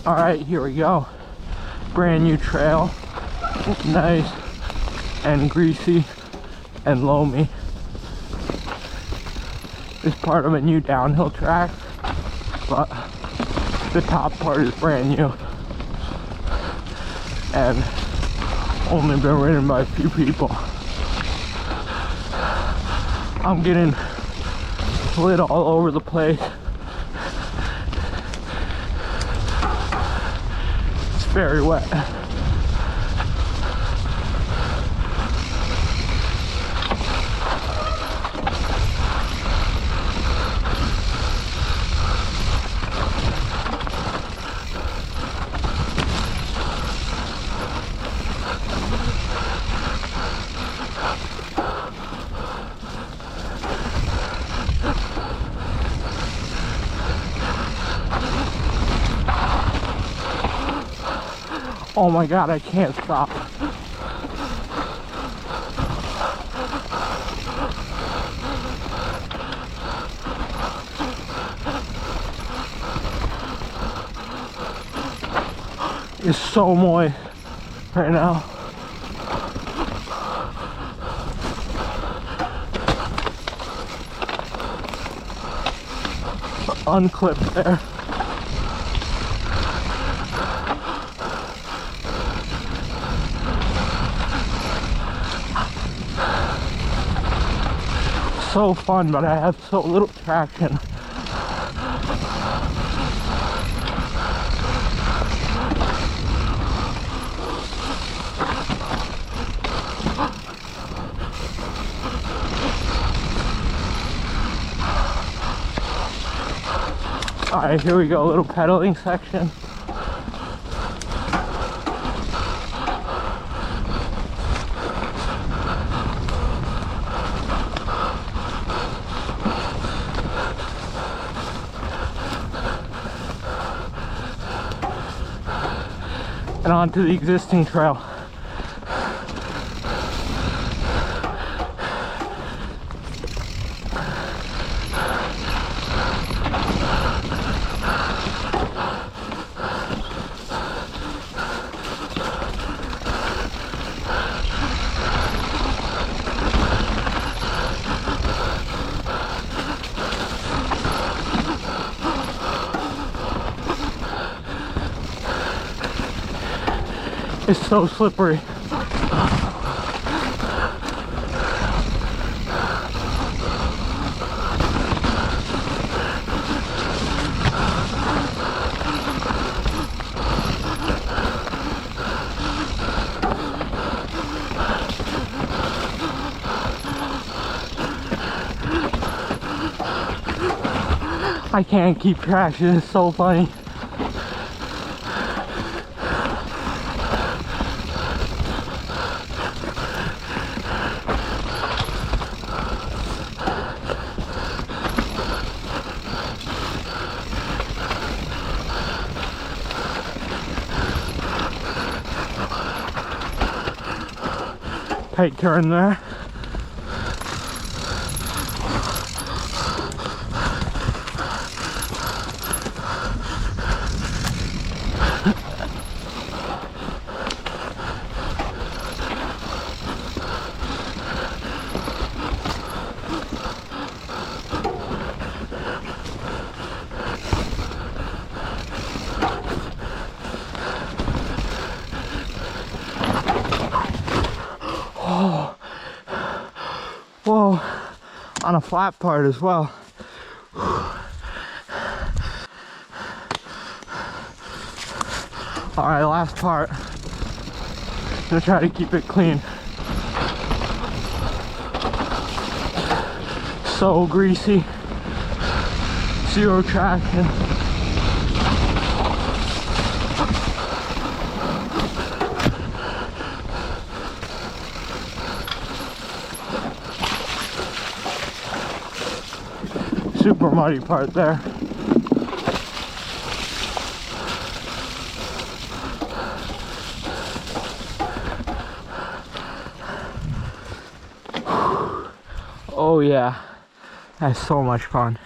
Alright, here we go. Brand new trail. Nice and greasy and loamy. It's part of a new downhill track, but the top part is brand new and only been ridden by a few people. I'm getting slid all over the place. It's very wet. Oh my god, I can't stop. It's so moist right now. Unclipped there. So fun, but I have so little traction. Alright, here we go, a little pedaling section. And onto the existing trail. It's so slippery. I can't keep crashing, it's so funny. Tight turn there. Whoa, on a flat part as well. Alright, last part. I'm gonna try to keep it clean. So greasy. Zero traction. Super muddy part there. Oh yeah, that's so much fun.